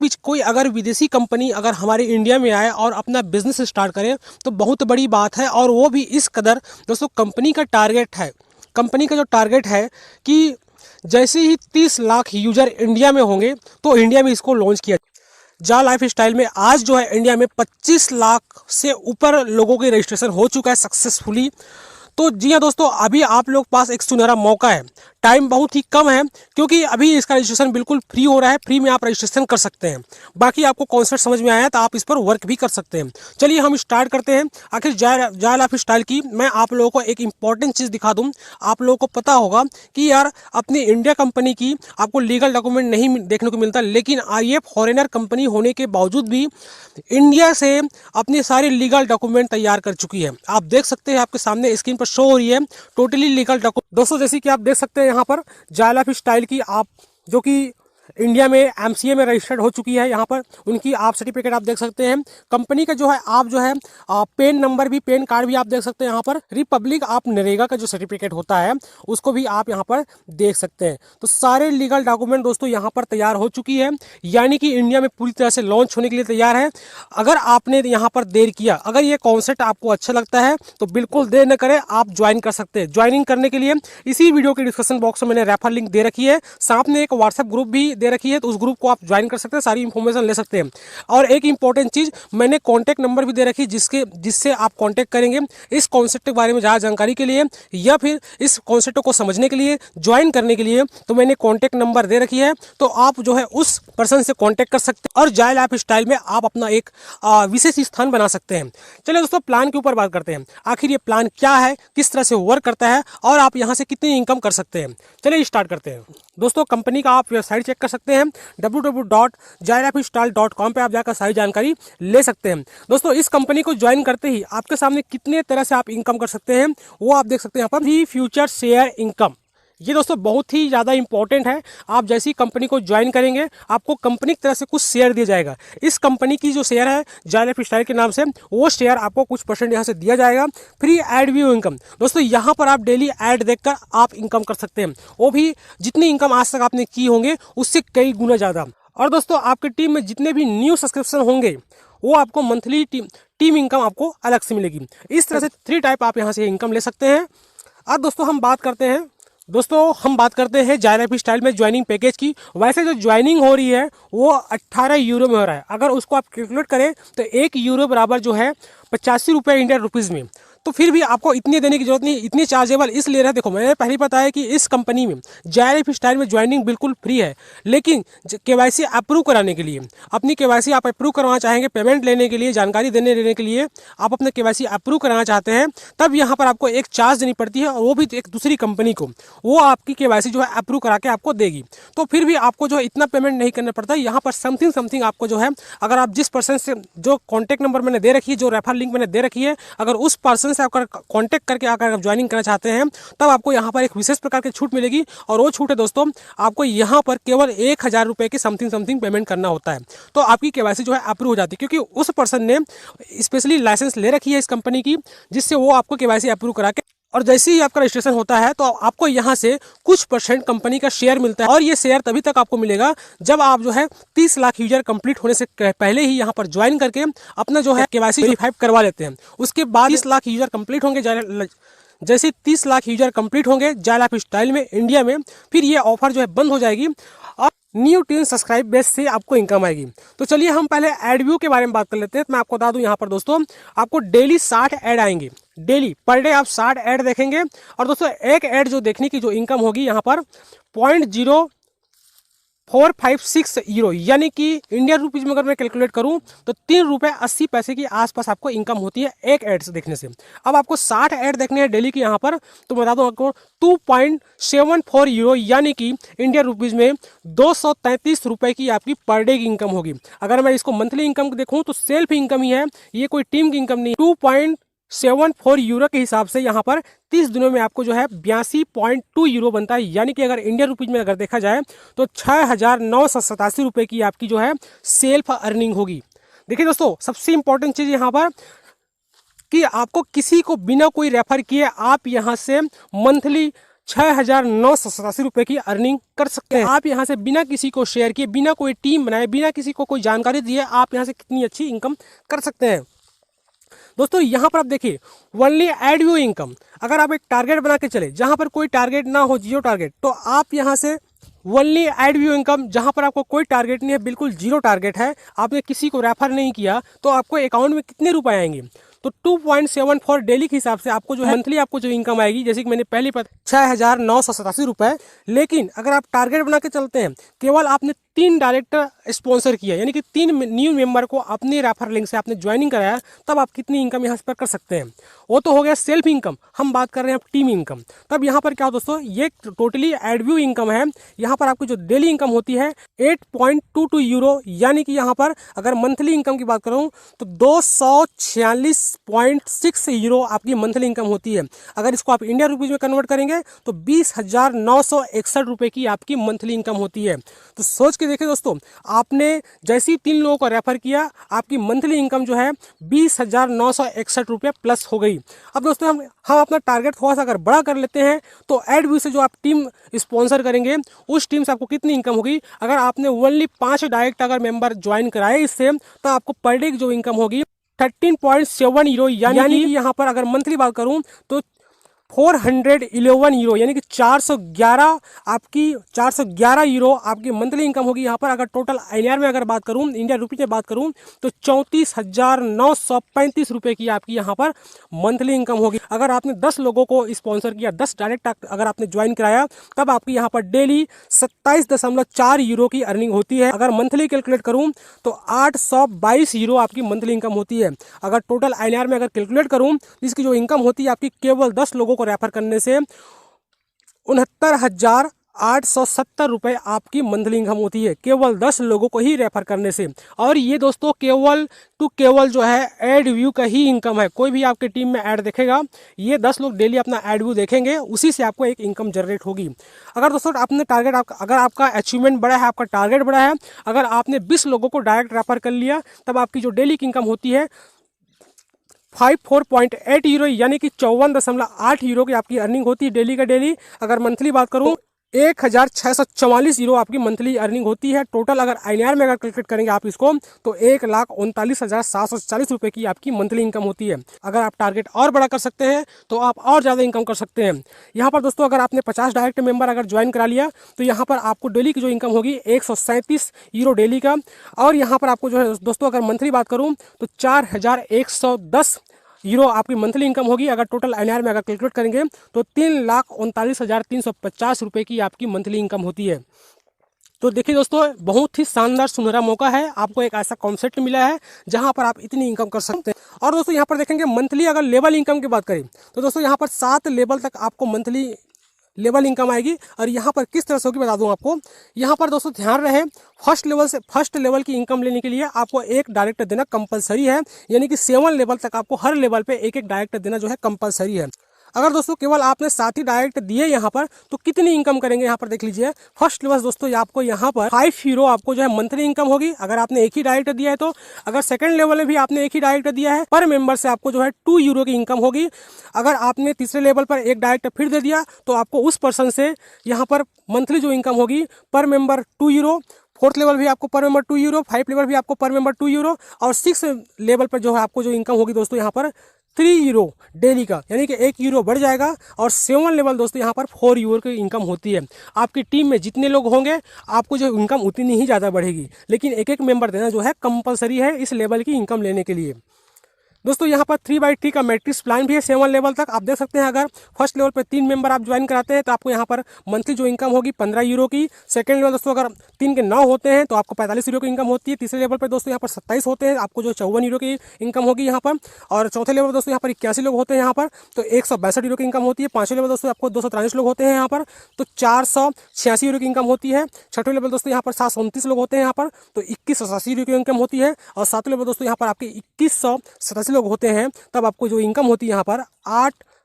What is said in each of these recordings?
भी कोई अगर विदेशी कंपनी अगर हमारे इंडिया में आए और अपना बिजनेस स्टार्ट करे तो बहुत बड़ी बात है। और वो भी इस कदर दोस्तों कंपनी का टारगेट है, कंपनी का जो टारगेट है कि जैसे ही 30 लाख यूजर इंडिया में होंगे तो इंडिया में इसको लॉन्च किया। जा लाइफ स्टाइल में आज जो है इंडिया में 25 लाख से ऊपर लोगों के रजिस्ट्रेशन हो चुका है सक्सेसफुली। तो जी हाँ दोस्तों, अभी आप लोग पास एक सुनहरा मौका है, टाइम बहुत ही कम है क्योंकि अभी इसका रजिस्ट्रेशन बिल्कुल फ्री हो रहा है, फ्री में आप रजिस्ट्रेशन कर सकते हैं। बाकी आपको कॉन्सेप्ट समझ में आया तो आप इस पर वर्क भी कर सकते हैं। चलिए हम स्टार्ट करते हैं। आखिर जाय लाइफ स्टाइल की मैं आप लोगों को एक इंपॉर्टेंट चीज़ दिखा दूँ। आप लोगों को पता होगा कि यार अपनी इंडिया कंपनी की आपको लीगल डॉक्यूमेंट नहीं देखने को मिलता, लेकिन ये फॉरेनर कंपनी होने के बावजूद भी इंडिया से अपनी सारी लीगल डॉक्यूमेंट तैयार कर चुकी है। आप देख सकते हैं, आपके सामने स्क्रीन पर शो हो रही है टोटली लीगल डॉक्यूमेंट। दोस्तों जैसे कि आप देख सकते हैं यहाँ पर जाय लाइफ स्टाइल की आप जो कि इंडिया में एमसीए में रजिस्टर्ड हो चुकी है, यहाँ पर उनकी आप सर्टिफिकेट आप देख सकते हैं। कंपनी का जो है आप जो है पेन नंबर भी, पेन कार्ड भी आप देख सकते हैं। यहाँ पर रिपब्लिक आप नरेगा का जो सर्टिफिकेट होता है उसको भी आप यहाँ पर देख सकते हैं। तो सारे लीगल डॉक्यूमेंट दोस्तों यहाँ पर तैयार हो चुकी है, यानी कि इंडिया में पूरी तरह से लॉन्च होने के लिए तैयार है। अगर आपने यहाँ पर देर किया, अगर ये कॉन्सेप्ट आपको अच्छा लगता है तो बिल्कुल देर न करें, आप ज्वाइन कर सकते हैं। ज्वाइनिंग करने के लिए इसी वीडियो के डिस्क्रिप्शन बॉक्स में मैंने रेफर लिंक दे रखी है, साथ में एक व्हाट्सएप ग्रुप भी दे रखी है, तो उस ग्रुप को आप ज्वाइन कर सकते हैं, सारी इंफॉर्मेशन ले सकते हैं। और एक इंपॉर्टेंट चीज, मैंने कॉन्टैक्ट नंबर भी दे रखी है जिससे आप कॉन्टैक्ट करेंगे इस कॉन्सेप्ट के बारे में ज़्यादा जानकारी के लिए या फिर इस कॉन्सेप्ट को समझने के लिए, ज्वाइन करने के लिए, तो मैंने कॉन्टैक्ट नंबर दे रखी है। तो आप जो है उस पर्सन से कॉन्टैक्ट कर सकते हैं और जाय लाइफ स्टाइल में आप अपना एक विशेष स्थान बना सकते हैं। चलिए दोस्तों प्लान के ऊपर बात करते हैं। आखिर ये प्लान क्या है, किस तरह से वर्क करता है और आप यहाँ से कितनी इनकम कर सकते हैं। चलिए स्टार्ट करते हैं। दोस्तों कंपनी का आप वेबसाइट चेक कर सकते हैं, www.jaylifestyle.com पे आप जाकर सारी जानकारी ले सकते हैं। दोस्तों इस कंपनी को ज्वाइन करते ही आपके सामने कितने तरह से आप इनकम कर सकते हैं वो आप देख सकते हैं यहाँ पर। ही फ्यूचर शेयर इनकम, ये दोस्तों बहुत ही ज़्यादा इंपॉर्टेंट है। आप जैसी कंपनी को ज्वाइन करेंगे आपको कंपनी की तरफ से कुछ शेयर दिया जाएगा। इस कंपनी की जो शेयर है जाय लाइफ स्टाइल के नाम से, वो शेयर आपको कुछ परसेंट यहाँ से दिया जाएगा। फ्री एड व्यू इनकम, दोस्तों यहाँ पर आप डेली एड देखकर आप इनकम कर सकते हैं, वो भी जितनी इनकम आज तक आपने की होंगे उससे कई गुना ज़्यादा। और दोस्तों आपकी टीम में जितने भी न्यू सब्सक्रिप्शन होंगे वो आपको मंथली टीम इनकम आपको अलग से मिलेगी। इस तरह से 3 टाइप आप यहाँ से इनकम ले सकते हैं। अब दोस्तों हम बात करते हैं जाय लाइफ स्टाइल में ज्वाइनिंग पैकेज की। वैसे जो ज्वाइनिंग हो रही है वो 18 यूरो में हो रहा है। अगर उसको आप कैलकुलेट करें तो 1 यूरो बराबर जो है 85 रुपये इंडियन रुपीज़ में। तो फिर भी आपको इतने देने की जरूरत नहीं, इतनी चार्जेबल इसलिए रहा। देखो मैंने पहले बताया कि इस कंपनी में जाय लाइफ स्टाइल में ज्वाइनिंग बिल्कुल फ्री है, लेकिन केवाईसी अप्रूव कराने के लिए, अपनी केवाईसी आप अप्रूव करवाना चाहेंगे, पेमेंट लेने के लिए, जानकारी देने के लिए आप अपने केवाईसी अप्रूव कराना चाहते हैं, तब यहाँ पर आपको एक चार्ज देनी पड़ती है और वो भी एक दूसरी कंपनी को, वो आपकी केवाईसी जो है अप्रूव करा के आपको देगी। तो फिर भी आपको जो है इतना पेमेंट नहीं करना पड़ता। यहाँ पर समथिंग आपको जो है, अगर आप जिस पर्सन से जो कॉन्टैक्ट नंबर मैंने दे रखी है, जो रेफर लिंक मैंने दे रखी है, अगर उस पर्सन से आप कांटेक्ट करके अगर आप ज्वाइनिंग करना चाहते हैं तब आपको यहाँ पर एक विशेष प्रकार की छूट मिलेगी। और वो छूट है दोस्तों, आपको यहाँ पर केवल 1000 रुपये की समथिंग पेमेंट करना होता है, तो आपकी केवाईसी जो है अप्रूव हो जाती है, क्योंकि उस पर्सन ने स्पेशली लाइसेंस ले रखी है इस कंपनी की, जिससे वो आपको केवाईसी अप्रूव करा के, और जैसे ही आपका रजिस्ट्रेशन होता है तो आपको यहाँ से कुछ परसेंट कंपनी का शेयर मिलता है। और ये शेयर तभी तक आपको मिलेगा जब आप जो है 30 लाख यूजर कंप्लीट होने से पहले ही यहाँ पर ज्वाइन करके अपना जो है केवाईसी वेरीफाई करवा लेते हैं। उसके बाद 30 लाख यूजर कंप्लीट होंगे, जैसे 30 लाख यूजर कंप्लीट होंगे जाय लाइफ स्टाइल में इंडिया में, फिर ये ऑफर जो है बंद हो जाएगी और न्यू 10 सब्सक्राइब बेस से आपको इनकम आएगी। तो चलिए हम पहले एड व्यू के बारे में बात कर लेते हैं। तो मैं आपको बता दूं यहाँ पर दोस्तों आपको डेली 60 ऐड आएंगे, डेली पर डे आप 60 ऐड देखेंगे। और दोस्तों एक ऐड जो देखने की जो इनकम होगी यहाँ पर 0.0456 यूरो, यानी कि इंडियन रुपीज में अगर मैं कैलकुलेट करूं तो 3 रुपये 80 पैसे के आसपास आपको इनकम होती है एक ऐड से देखने से। अब आपको 60 ऐड देखने हैं डेली की यहाँ पर, तो बता दूं आपको 2.74 यूरो, यानी कि इंडियन रुपीज में 233 रुपये की आपकी पर डे की इनकम होगी। अगर मैं इसको मंथली इनकम देखूँ तो सेल्फ इनकम ही है, ये कोई टीम की इनकम नहीं। 2.74 यूरो के हिसाब से यहाँ पर 30 दिनों में आपको जो है 82.2 यूरो बनता है, यानी कि अगर इंडियन रुपीज में अगर देखा जाए तो 6,987 रुपये की आपकी जो है सेल्फ अर्निंग होगी। देखिए दोस्तों सबसे इंपॉर्टेंट चीज़ यहाँ पर कि आपको किसी को बिना कोई रेफर किए आप यहाँ से मंथली 6,987 रुपए की अर्निंग कर सकते हैं। आप यहाँ से बिना किसी को शेयर किए, बिना कोई टीम बनाए, बिना किसी को कोई जानकारी दिए आप यहाँ से कितनी अच्छी इनकम कर सकते हैं। दोस्तों यहाँ पर आप देखिए ओनली एड व्यू इनकम, अगर आप एक टारगेट बना के चले जहाँ पर कोई टारगेट ना हो, जीरो टारगेट, तो आप यहाँ से ओनली एड व्यू इनकम, जहां पर आपको कोई टारगेट नहीं है, बिल्कुल जीरो टारगेट है, आपने किसी को रेफर नहीं किया, तो आपको अकाउंट में कितने रुपए आएंगे? तो 2.74 डेली के हिसाब से आपको जो है मंथली आपको जो इनकम आएगी, जैसे कि मैंने पहले 6,987 रुपए। लेकिन अगर आप टारगेट बना के चलते हैं, केवल आपने 3 डायरेक्टर स्पॉन्सर किया, यानी कि 3 न्यू मेंबर को अपने रेफर लिंक से आपने ज्वाइनिंग कराया, तब आप कितनी इनकम यहाँ पर कर सकते हैं? वो तो हो गया सेल्फ इनकम। हम बात कर रहे हैं टीम इनकम। तब यहाँ पर क्या हो दोस्तों, ये टोटली एडव्यू इनकम है। यहाँ पर आपकी जो डेली इनकम होती है 8.22 यूरो, यानी कि यहाँ पर अगर मंथली इनकम की बात करूँ तो 246.6 यूरो आपकी मंथली इनकम होती है। अगर इसको आप इंडियन रुपीज में कन्वर्ट करेंगे तो 20,961 रुपए की आपकी मंथली इनकम होती है। तो सोच के देखिए दोस्तों, आपने जैसे ही 3 लोगों को रेफर किया, आपकी मंथली इनकम जो है 20,961 रुपये प्लस हो गई। अब दोस्तों हम अपना टारगेट थोड़ा सा अगर बड़ा कर लेते हैं, तो एडव्यू से जो आप टीम स्पॉन्सर करेंगे, उस टीम से आपको कितनी इनकम होगी? अगर आपने ओनली 5 डायरेक्ट अगर मेंबर ज्वाइन कराए इससे, तो आपको पर डे की जो इनकम होगी 13.7 यूरो, यानी कि यहाँ पर अगर मंथली बात करूँ तो 411 यूरो, यानी कि 411 यूरो आपकी मंथली इनकम होगी। यहाँ पर अगर टोटल INR में अगर बात करूँ, इंडियन रुपीज में बात करूँ, तो 34,935 रुपए की आपकी यहाँ पर मंथली इनकम होगी। अगर आपने 10 लोगों को स्पॉन्सर किया, 10 डायरेक्ट अगर आपने ज्वाइन कराया, तब आपकी यहाँ पर डेली 27.4 यूरो की अर्निंग होती है। अगर मंथली कैलकुलेट करूँ तो 822 यूरो आपकी मंथली इनकम होती है। अगर टोटल INR में अगर कैलकुलेट करूँ, इसकी जो इनकम होती है आपकी केवल 10 लोगों को रेफर करने से 69,870 रुपए आपकी मंथली इनकम होती है, केवल 10 लोगों को ही रेफर करने से। और ये दोस्तों केवल जो है एड व्यू का ही इनकम है। कोई भी आपके टीम में ऐड देखेगा, ये 10 लोग डेली अपना एड व्यू देखेंगे, उसी से आपको एक इनकम जनरेट होगी। अगर दोस्तों आपने टारगेट, अगर आपका अचीवमेंट बड़ा है, आपका टारगेट बड़ा है, अगर आपने 20 लोगों को डायरेक्ट रेफर कर लिया, तब आपकी जो डेली की इनकम होती है 54.8 यूरो, यानी कि 54.8 यूरो की आपकी अर्निंग होती है डेली का डेली। अगर मंथली बात करूं 1,644 यूरो आपकी मंथली अर्निंग होती है। टोटल अगर INR में अगर कैलकुलेट करेंगे आप इसको, तो 1,39,740 रुपए की आपकी मंथली इनकम होती है। अगर आप टारगेट और बड़ा कर सकते हैं तो आप और ज़्यादा इनकम कर सकते हैं। यहाँ पर दोस्तों अगर आपने 50 डायरेक्ट मेंबर अगर ज्वाइन करा लिया, तो यहाँ पर आपको डेली की जो इनकम होगी 137 यूरो डेली का। और यहाँ पर आपको जो है दोस्तों अगर मंथली बात करूँ तो 4,110 यूरो आपकी मंथली इनकम होगी। अगर टोटल INR में अगर कैलकुलेट करेंगे तो 3,39,350 रुपए की आपकी मंथली इनकम होती है। तो देखिए दोस्तों, बहुत ही शानदार सुनहरा मौका है, आपको एक ऐसा कॉन्सेप्ट मिला है जहां पर आप इतनी इनकम कर सकते हैं। और दोस्तों यहाँ पर देखेंगे मंथली अगर लेवल इनकम की बात करें, तो दोस्तों यहाँ पर 7 लेवल तक आपको मंथली लेवल इनकम आएगी। और यहाँ पर किस तरह से होगी बता दूं आपको। यहाँ पर दोस्तों ध्यान रहे, फर्स्ट लेवल की इनकम लेने के लिए आपको एक डायरेक्टर देना कंपलसरी है, यानी कि 7 लेवल तक आपको हर लेवल पे एक डायरेक्टर देना जो है कंपलसरी है। अगर दोस्तों केवल आपने 7 ही डायरेक्ट दिए यहाँ पर, तो कितनी इनकम करेंगे यहाँ पर देख लीजिए। फर्स्ट लेवल दोस्तों आपको यहाँ पर 5 यूरो आपको जो है मंथली इनकम होगी, अगर आपने एक ही डायरेक्ट दिया है तो। अगर सेकंड लेवल में भी आपने एक ही डायरेक्ट दिया है, पर मेंबर से आपको जो है 2 यूरो की इनकम होगी। अगर आपने तीसरे लेवल पर एक डायरेक्ट फिर दे दिया, तो आपको उस पर्सन से यहाँ पर मंथली जो इनकम होगी पर मेंबर 2 यूरो। 4th लेवल भी आपको पर मेंबर 2 यूरो, 5 लेवल भी आपको पर मेंबर 2 यूरो, और 6 लेवल पर जो है आपको जो इनकम होगी दोस्तों यहाँ पर 3 यूरो डेली का, यानी कि 1 यूरो बढ़ जाएगा। और 7 लेवल दोस्तों यहाँ पर 4 यूरो की इनकम होती है। आपकी टीम में जितने लोग होंगे आपको जो इनकम उतनी ही ज़्यादा बढ़ेगी, लेकिन एक मेंबर देना जो है कंपलसरी है इस लेवल की इनकम लेने के लिए। दोस्तों यहाँ पर 3/3 का मैट्रिक्स प्लान भी है 7 लेवल तक। आप देख सकते हैं अगर फर्स्ट लेवल पे 3 मेंबर आप ज्वाइन कराते हैं तो आपको यहाँ पर मंथली जो इनकम होगी 15 यूरो की। सेकंड लेवल दोस्तों अगर 3 के 9 होते हैं तो आपको 45 यूरो की इनकम होती है। तीसरे लेवल पर दोस्तों यहाँ पर 27 होते हैं, आपको जो 54 यूरो की इनकम होगी यहाँ पर। और चौथे लेवल दोस्तों यहाँ पर 81 लोग होते हैं यहाँ पर, तो 162 यूरो की इनकम होती है। पाँचवें लेवल दोस्तों आपको 243 लोग होते हैं यहाँ पर, तो 486 यूरो की इनकम होती है। छठवें लेवल दोस्तों यहाँ पर 729 लोग होते हैं यहाँ पर, तो 2180 यूरो की इनकम होती है। और सातवें लेवल दोस्तों यहाँ पर आपके 2187 लोग होते हैं, तब आपको जो इनकम होती है यहाँ पर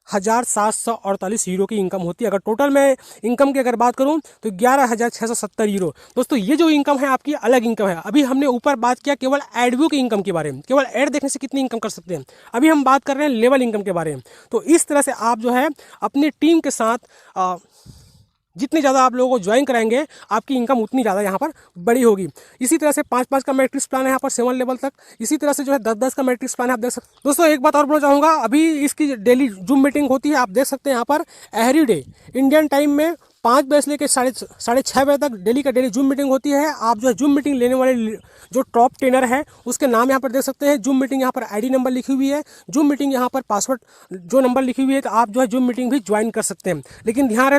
11,748 यूरो की इनकम होती है। अगर टोटल मैं इनकम की अगर बात करूं तो 11,670 यूरो। दोस्तों ये जो इनकम है आपकी अलग इनकम है। अभी हमने ऊपर बात किया केवल एडव्यू की इनकम के बारे में, केवल ऐड देखने से कितनी इनकम कर सकते हैं। अभी हम बात कर रहे हैं लेवल इनकम के बारे में। तो इस तरह से आप जो है अपनी टीम के साथ जितनी ज़्यादा आप लोगों को ज्वाइन कराएंगे आपकी इनकम उतनी ज़्यादा यहाँ पर बड़ी होगी। इसी तरह से 5-5 का मैट्रिक्स प्लान है यहाँ पर 7 लेवल तक। इसी तरह से जो है 10-10 का मैट्रिक्स प्लान है, आप देख सकते हैं। दोस्तों एक बात और बोलना चाहूँगा, अभी इसकी डेली जूम मीटिंग होती है, आप देख सकते हैं यहाँ पर एवरी डे इंडियन टाइम में 5 बजे से लेकर साढ़े 6 बजे तक डेली का डेली जूम मीटिंग होती है। आप जो है जूम मीटिंग लेने वाले जो टॉप ट्रेनर है उसके नाम यहाँ पर देख सकते हैं। जूम मीटिंग यहाँ पर आईडी नंबर लिखी हुई है, जूम मीटिंग यहाँ पर पासवर्ड जो नंबर लिखी हुई है, तो आप जो है जूम मीटिंग भी ज्वाइन कर सकते हैं। लेकिन ध्यान रहे